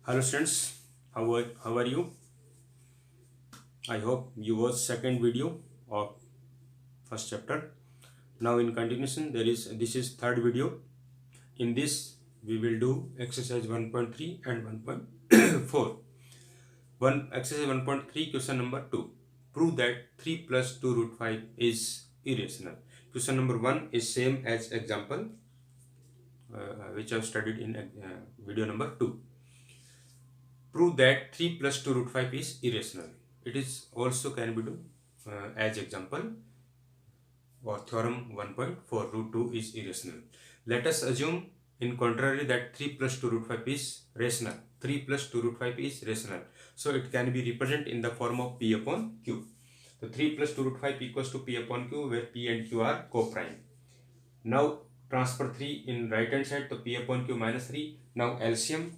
Hello students, how are you? I hope you watched second video of first chapter. Now in continuation this is third video. In this we will do exercise 1.3 and 1.4. Exercise 1.3 question number 2. Prove that 3 plus 2 root 5 is irrational. Question number 1 is same as example which I have studied in video number 2. Prove that 3 plus 2 root 5 is irrational. It is also can be done as example or theorem 1.4 root 2 is irrational. Let us assume in contrary that 3 plus 2 root 5 is rational. 3 plus 2 root 5 is rational. So it can be represented in the form of P upon Q. So 3 plus 2 root 5 equals to P upon Q where P and Q are co-prime. Now transfer 3 in right hand side to P upon Q minus 3. Now LCM.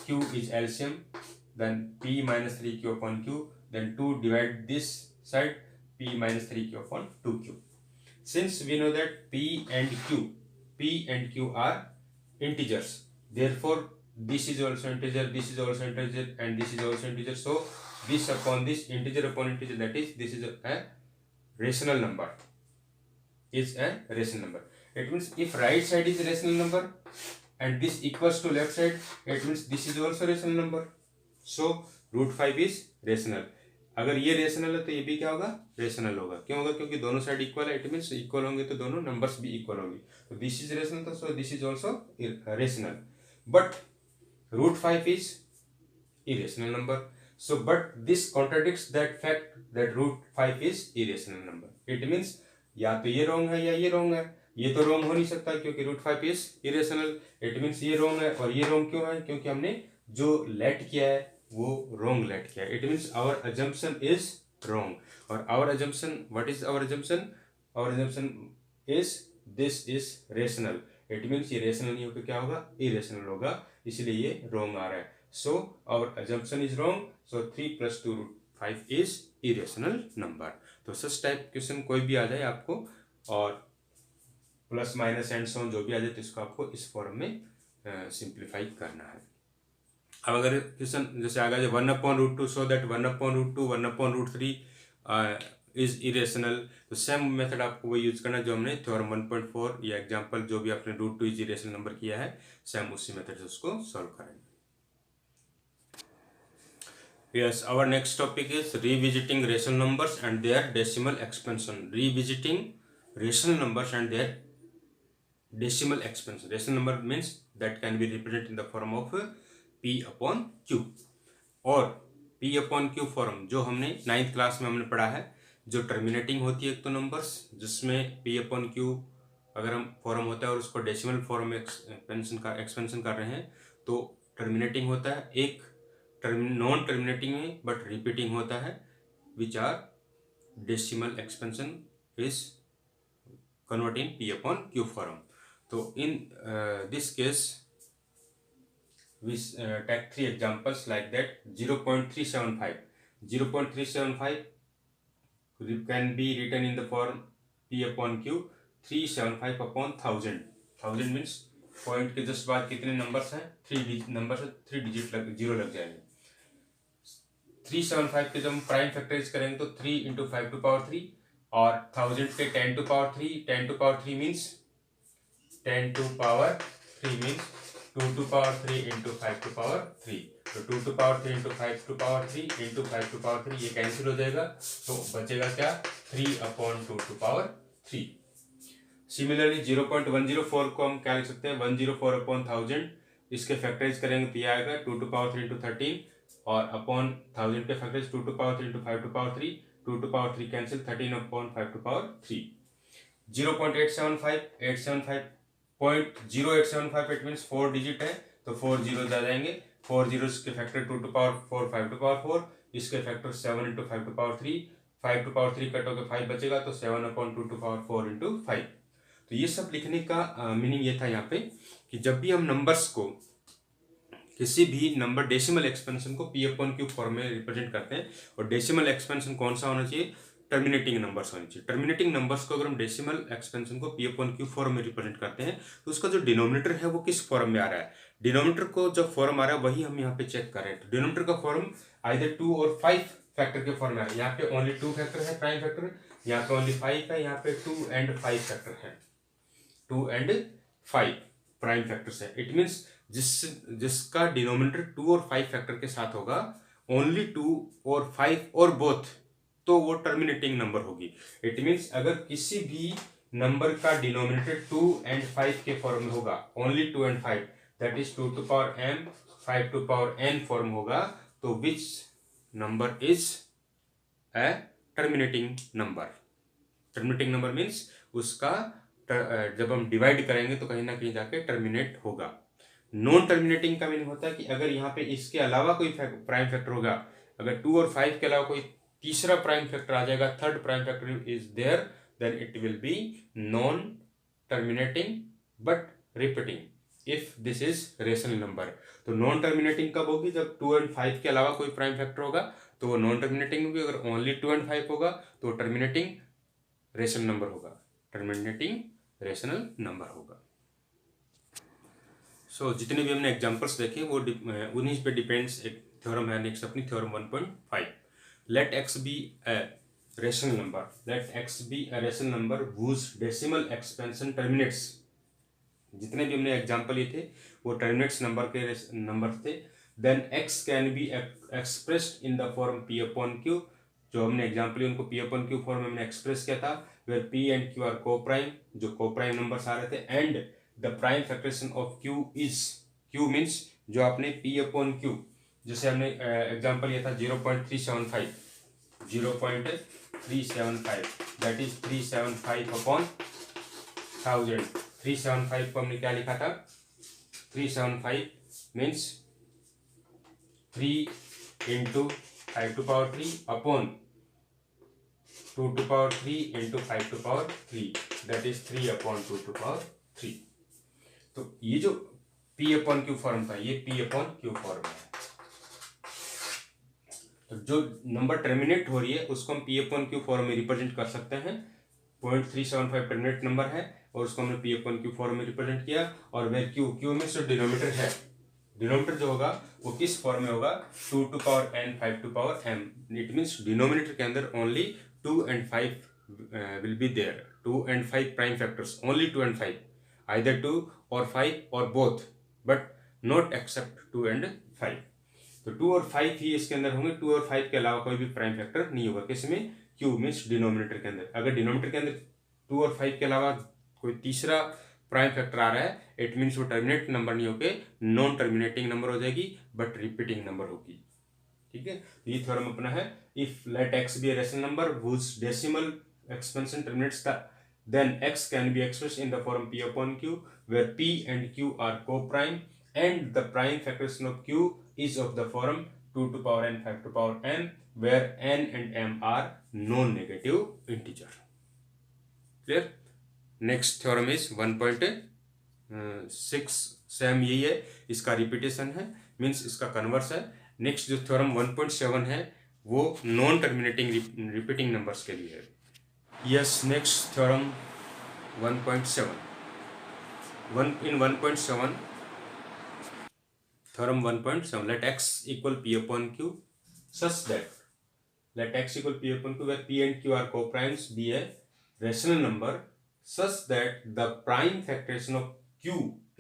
Q is LCM, then P minus 3Q upon Q, then 2 divide this side, P minus 3Q upon 2Q. Since we know that P and Q are integers, therefore this is also integer, this is also integer, and this is also integer. So this upon this, integer upon integer, that is, this is a rational number. Is a rational number. It means if right side is a rational number and this equals to left side, it means this is also rational number. So root 5 is rational. अगर ये rational है तो ये भी क्या होगा, rational होगा. क्यों होगा? क्योंकि दोनों साइड इक्वल है. इट मीन्स इक्वल होंगे तो दोनों नंबर्स भी इक्वल होंगे. तो दिस इज रेशनल, तो so this is also rational. But root 5 is irrational number. So but this contradicts that fact that root 5 is irrational number. It means या तो ये रॉन्ग है या ये रॉन्ग है. ये तो रॉन्ग हो नहीं सकता क्योंकि root 5 is irrational. It means ये रॉन्ग है. और ये रॉन्ग क्यों है? क्योंकि हमने जो लेट किया है वो रॉन्ग लेट किया है. It means our assumption is wrong. और our assumption, what is our assumption? Our assumption is this is rational. It means ये रेशनल नहीं होकर क्या होगा, इरेशनल होगा. इसलिए ये रॉन्ग आ रहा है. So our assumption is wrong. So 3 plus 2 root 5 is irrational number. तो such type क्वेश्चन कोई भी आ जाए आपको, और प्लस माइनस एंड सो जो भी आ जाए, तो इसको आपको इस फॉर्म में सिंप्लीफाई करना है. अब अगर क्वेश्चन जैसे आ गया 1 upon root 2 so that 1 upon root 2 1 upon root 3 is irrational, तो सेम मेथड आपको वो यूज करना जो हमने थ्योरम 1.4 या एग्जांपल जो भी आपने रूट 2 इज इरेशनल नंबर किया है, सेम उसी मेथड से उसको सॉल्व करेंगे. Yes, our next topic is revisiting rational numbers and their decimal expansion. Revisiting rational numbers and their decimal expansion. Rational number means that can be represented in the form of P upon Q. और P upon Q form जो हमने 9th class में हमने पढ़ा है, जो terminating होती है एक तो नंबर्स, जिसमें P upon Q अगर हम फॉर्म होता है और उसको डेसिमल फॉर्म में एक्सपेंशन कर रहे हैं तो टर्मिनेटिंग होता है. एक नॉन टर्मिनेटिंग में बट रिपीटिंग होता है, which are decimal expansion is convert in P upon Q फॉर्म. तो in this case we take 3 examples like that. 0.375 can be written in the form P upon Q. 375 upon 1000. 1000 means point के just बाद कितने numbers हैं, 3 number, 3 digit zero लग जाएंगे. 375 के जब हम प्राइम फैक्टराइज करेंगे तो 3 इंटू 5 टू पावर 3, और 1000 के 10 to power 3. 10 to power 3 means 10 to power 3 means 2 to power 3 into 5 to power 3. तो 2 to power 3 into 5 to power 3 into 5 to power 3 ये कैंसिल हो जाएगा. तो बचेगा क्या, 3 अपॉन 2 टू पावर 3. सिमिलरली 0.104 को हम क्या लिख सकते हैं, 104 अपॉन 1000. इसके फैक्टराइज करेंगे तो ये आएगा 2 टू पावर 3 इंटू 13, और अपॉन 1000 के factorise 2 to power 3 into 5 to power 3. 2 to power 3 cancel, 13 upon 5 to power 3. 0.875 0.0875 it means 4 digit है तो 4 जीरोज आ जाएंगे. 4 जीरोज के factor 2 to power 4 5 to power 4. इसके factor 7 into 5 to power 3. 5 to power 3 cut होकर 5 बचेगा तो 7 अपॉन 2 टू पावर 4 इंटू 5. तो ये सब लिखने का मीनिंग ये था यहाँ पे कि जब भी हम नंबर्स को, किसी भी नंबर डेसिमल एक्सपेंशन को P अपॉन Q फॉर्म में रिप्रेजेंट करते हैं, और डेसिमल एक्सपेंशन कौन सा होना चाहिए, टर्मिनेटिंग नंबर्स होने चाहिए. टर्मिनेटिंग नंबर्स को अगर हम डेसिमल एक्सपेंशन को P अपॉन Q फॉर्म में रिप्रेजेंट करते हैं तो उसका जो डिनोमिनेटर है वो किस फॉर्म में आ रहा है, डिनोमिनेटर को जो फॉर्म आ रहा है वही हम यहाँ पे चेक कर रहे हैं। तो डिनोमिनेटर का फॉर्म आइदर 2 और 5 फैक्टर के फॉर्म में है। यहाँ पे ओनली 2 फैक्टर है प्राइम फैक्टर, यहाँ पे ओनली 5 है, यहाँ पे 2 and 5 फैक्टर है, 2 and 5 प्राइम फैक्टर्स है। इट मीन्स जिसका डिनोमिनेटर 2 और 5 फैक्टर के साथ होगा, ओनली 2 और 5 और बोथ, तो वो टर्मिनेटिंग नंबर होगी। इट मीन्स अगर किसी भी नंबर का डिनोमिनेटर 2 and 5 के फॉर्म में होगा, only 2 and 5, that is 2 to power m 5 to power n form होगा, तो which number is a terminating number. Terminating number means उसका जब हम डिवाइड करेंगे तो कहीं ना कहीं जाके टर्मिनेट होगा। नॉन टर्मिनेटिंग का मीनिंग होता है कि अगर यहाँ पे इसके अलावा कोई प्राइम फैक्टर होगा, अगर 2 और 5 के अलावा कोई तीसरा प्राइम फैक्टर आ जाएगा, third prime factor is there, then it will be non terminating but repeating if this is rational number. तो नॉन टर्मिनेटिंग कब होगी? जब 2 and 5 के अलावा कोई प्राइम फैक्टर होगा तो वो नॉन टर्मिनेटिंग होगी। अगर ओनली 2 and 5 होगा तो टर्मिनेटिंग रेशनल नंबर होगा, टर्मिनेटिंग रेशनल नंबर होगा। सो जितने भी हमने एग्जांपल्स देखे वो उन्हीं पे डिपेंड्स। एक थ्योरम है नेक्स्ट अपनी, theorem 1.5, let X be a rational number, let X be a rational number whose decimal expansion terminates. जितने भी हमने एग्जांपल लिए थे वो टर्मिनेट्स नंबर के नंबर थे। Then X can be expressed in the form P upon Q. जो हमने एग्जांपल उनको पी अपॉन क्यू फॉर्म में हमने एक्सप्रेस किया था, where P and Q are coprime, जो को प्राइम नंबर्स आ रहे थे, and the prime factorisation of Q is, Q means जो आपने पी अपॉन क्यू, जैसे हमने एग्जांपल लिया था 0.375, 0.375 दैट इज 375 अपॉन 1000। 375 को हमने क्या लिखा था? 375 means 3 into 5 to power 3 upon 2 to power 3 into 5 to power 3, that is 3 upon 2 to power 3। तो ये जो P अपॉन क्यू फॉर्म था ये P अपॉन क्यू फॉर्म है। तो जो नंबर टर्मिनेट हो रही है उसको हम P अपॉन क्यू फॉर्म में रिप्रेजेंट कर सकते हैं। 0.375 टर्मिनेट नंबर है और उसको हमने P अपॉन क्यू फॉर्म में रिप्रेजेंट किया। और वेर क्यू में जो डिनोमिनेटर है, डिनोमिनेटर जो होगा वो किस फॉर्म में होगा? 2 to power n 5 to power m। It means denominator के अंदर only 2 and 5 will be there, 2 and 5 prime factors, only 2 and 5, either 2 or 5 or both, but not except 2 and 5। तो 2 और 5 ही इसके अंदर होंगे, 2 और 5 के अलावा कोई भी प्राइम फैक्टर नहीं होगा। किसमें? क्यू मीन्स डिनोमिनेटर के अंदर। अगर डिनोमिनेटर के अंदर 2 और 5 के अलावा कोई तीसरा प्राइम फैक्टर आ रहा है, इट मीन्स वो टर्मिनेट नंबर नहीं होके नॉन टर्मिनेटिंग नंबर हो जाएगी, बट रिपीटिंग नंबर होगी। ठीक है, तो ये थ्योरम अपना है, if let X be a rational number whose decimal expansion terminates then x can be expressed in the form p upon q where p and q are co-prime and the prime factoration of q is of the form 2 to power n 5 to power m where n and m are non-negative integer। clear? next theorem is 1.6, same यही है, इसका repetition है, means इसका converse है। Next जो theorem 1.7 है वो non terminating repeating numbers के लिए है। Yes, next theorem 1.7, in 1.7 theorem 1.7, let X equal P upon Q such that, let X equal P upon Q where P and Q are coprimes be a rational number such that the prime factoration of q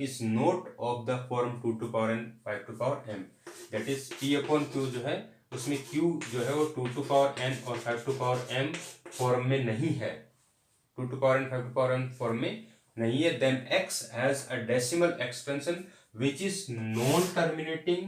is not of the form 2 to power n 5 to power m, that is p upon q जो है उसमें q जो है वो 2 to power n और 5 to power m form में नहीं है, 2 to power n 5 to power m form में नहीं है। then x has a decimal expansion which is non-terminating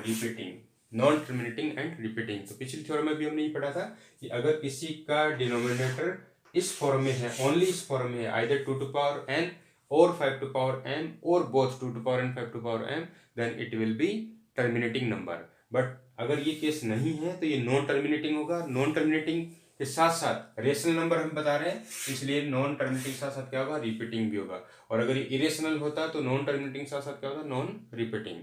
repeating, non-terminating and repeating। तो पिछली थ्योरम में भी हमने ये पढ़ा था कि अगर किसी का डिनोमिनेटर इस फॉर्म में है, ओनली इस फॉर्म में है, आइदर 2 to power n और 5 to power m और both 2 to power n 5 to power m, then it will be terminating number. But अगर ये केस नहीं है तो ये नॉन टर्मिनेटिंग होगा। नॉन टर्मिनेटिंग के साथ साथ रेशनल नंबर हम बता रहे हैं, इसलिए नॉन टर्मिनेटिंग के साथ साथ क्या होगा? रिपीटिंग भी होगा। और अगर ये इरेशनल होता तो नॉन टर्मिनेटिंग के साथ साथ क्या होगा? Non repeating.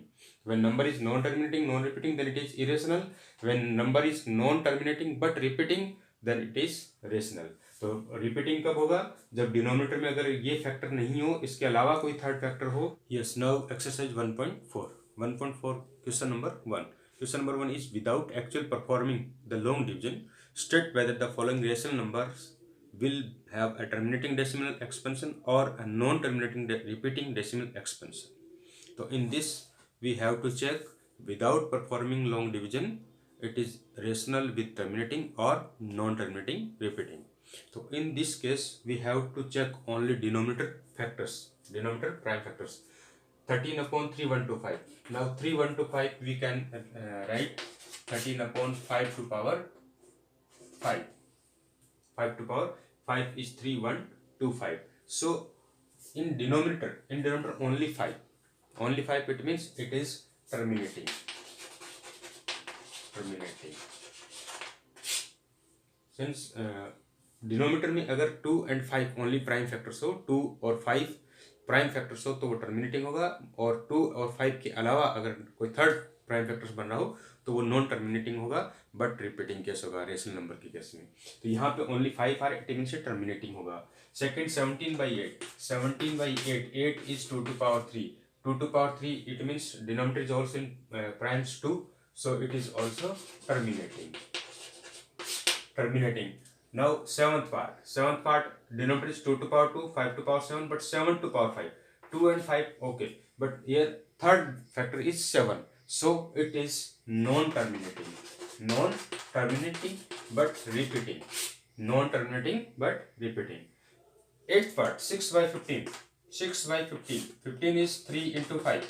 When number is non terminating non repeating then it is irrational, when number is non terminating but repeating then it is rational। तो रिपीटिंग कब होगा, जब डिनोमिनेटर में अगर ये फैक्टर नहीं हो, इसके अलावा कोई थर्ड फैक्टर हो। Yes, now exercise 1.4 question number 1. Question number 1 is without actual performing the long division, state whether the following rational numbers will have a terminating decimal expansion or a non-terminating repeating decimal expansion. So in this we have to check without performing long division it is rational with terminating or non-terminating repeating. So in this case we have to check only denominator factors, denominator prime factors. 13 upon 3125. Now 3125 we can write 13 upon 5 to power 5. 5 to power 5 is 3125. So in denominator only 5. Only 5, it means it is terminating. Since denominator में अगर 2 and 5 only prime factors हो, 2 और 5 prime factors हो तो वो terminating होगा, और 2 और 5 के अलावा अगर कोई थर्ड प्राइम फैक्टर्स बन रहा हो तो वो नॉन टर्मिनेटिंग होगा, बट रिपीटिंग केस होगा रेशनल नंबर के केस में. तो यहाँ पे only 5 are, it means terminating होगा. Second 17/8. 8 is 2 to power 3. 2 to power 3, it means denominator is also in primes 2, so it is also terminating. Now seventh part denominator is 2 to power 2, 5 to power 7, but 7 to power 5. 2 and 5, okay, but here third factor is 7, so it is non-terminating but repeating. Eighth part 6/15. 15 is 3 into 5,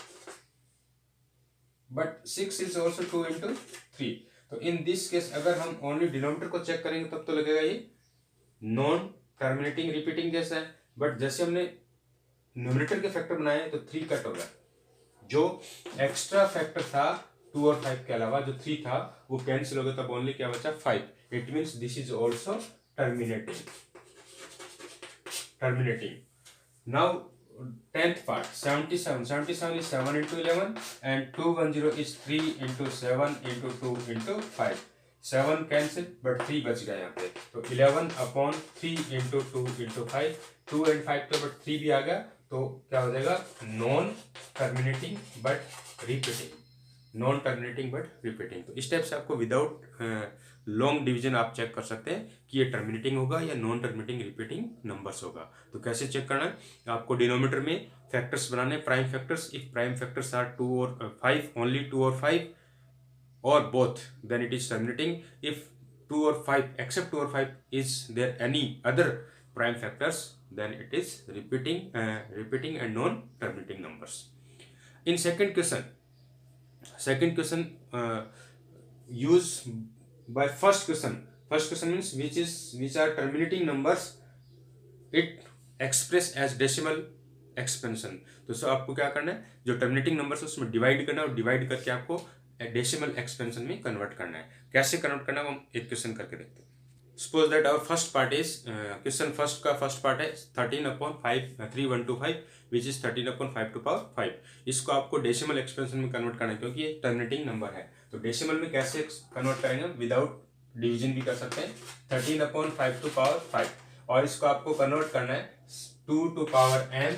but 6 is also 2 into 3. तो in this case अगर हम only denominator को check करेंगे तब तो लगेगा ये non terminating repeating जैसा है, बट जैसे हमने न्यूमरेटर के फैक्टर बनाए तो 3 कट हो गया. जो एक्स्ट्रा फैक्टर था 2 और 5 के अलावा जो 3 था वो कैंसिल हो गया, तब ओनली क्या बचा 5. It means this is also terminating. Now 10th part 77 is 7 into 11 and 210 is 3 into 7 into 2 into 5. 7 cancel but 3 बच गया यहाँ पे, तो 11 upon 3 into 2 into 5. 2 and 5 तो बट 3 भी आ गया, तो क्या हो जाएगा नॉन टर्मिनेटिंग बट रिपीटिंग. तो इस टाइप से आपको विदाउट लॉन्ग डिवीजन आप चेक कर सकते हैं कि ये टर्मिनेटिंग होगा या नॉन टर्मिनेटिंग रिपीटिंग नंबर्स होगा. तो कैसे चेक करना है, आपको डिनोमिनेटर में फैक्टर्स बनाने, prime factors. If prime factors are 2 और 5, ओनली 2 और 5 और both, then it is terminating. If 2 और 5 एक्सेप्ट 2 और 5 is there any other prime factors, then it is repeating and non-terminating numbers. In second question use by first question means which are terminating numbers, it express as decimal expansion. तो सो आपको क्या करना है, जो terminating numbers है उसमें divide करना है, और डिवाइड करके आपको डेसिमल एक्सपेंशन में कन्वर्ट करना है. कैसे कन्वर्ट करना है वो हम एक क्वेश्चन करके देखते हैं. Suppose that our first part is question first का first part है 13/5 which is 13/5 to power 5. इसको आपको डेसिमल एक्सपेंशन में कन्वर्ट करना है क्योंकि ये टर्मिनेटिंग नंबर है. तो डेसिमल में कैसे कन्वर्ट करेंगे, विदाउट डिवीजन भी कर सकते हैं. 13/5 to power 5, और इसको आपको कन्वर्ट करना है 2 to power m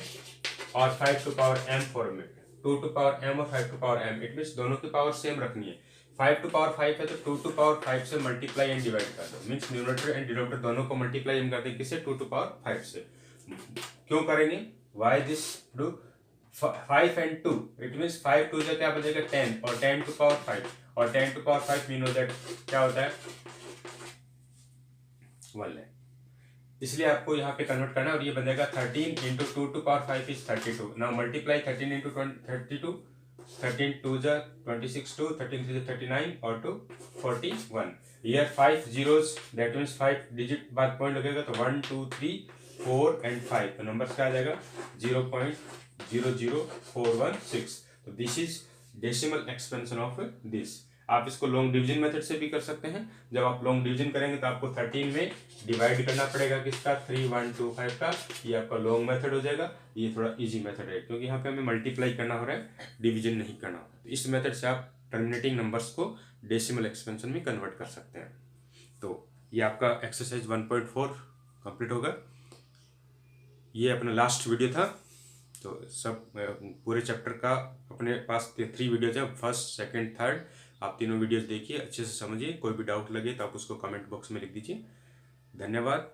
और 5 to power m फॉर्म में. 2 to power m और 5 to power m, it means दोनों की पावर सेम रखनी है. 5 to power 5 है तो 2 to power 5 से मल्टीप्लाई एंड डिवाइड कर दो. मीन्स न्यूमरेटर एंड डिनोमिनेटर दोनों को मल्टीप्लाई हम करते हैं किससे, 2 to power 5 से. क्यों करेंगे, why this do 5 and 2, it means 5 2 जो क्या बचेगा 10, और 10 to power 5, और 10 to power 5 मीन हो दैट क्या होता है 1 है. इसलिए आपको यहाँ पे कन्वर्ट करना है, और ये बनेगा 13 into 2 to power 5 is 32. Now multiply 13 into 32, 13 2 जा 26 2, 13 3 39 और 2 41. Here 5 zeros, that means 5 digit बाद पॉइंट लगेगा तो 1 2 3 4 and 5. तो नंबर क्या आ जाएगा 0.00416. तो this is decimal expansion of this. आप इसको लॉन्ग डिवीजन मेथड से भी कर सकते हैं. जब आप लॉन्ग डिवीजन करेंगे तो आपको 13 में डिवाइड करना पड़ेगा किसका 3 1 2 5 का. ये आपका लॉन्ग मेथड हो जाएगा. ये थोड़ा इजी मेथड है क्योंकि यहाँ पे हमें मल्टीप्लाई करना हो रहा है, डिवीजन नहीं करना. तो इस मेथड से आप टर्मिनेटिंग नंबर्स को डेसिमल एक्सपेंशन में कन्वर्ट कर सकते हैं. तो ये आपका एक्सरसाइज 1.4 कंप्लीट होगा। ये अपना लास्ट वीडियो था। तो सब पूरे चैप्टर का अपने पास 3 वीडियोज है, फर्स्ट, सेकंड, थर्ड। आप तीनों वीडियोज देखिए, अच्छे से समझिए। कोई भी डाउट लगे तो आप उसको कमेंट बॉक्स में लिख दीजिए। धन्यवाद।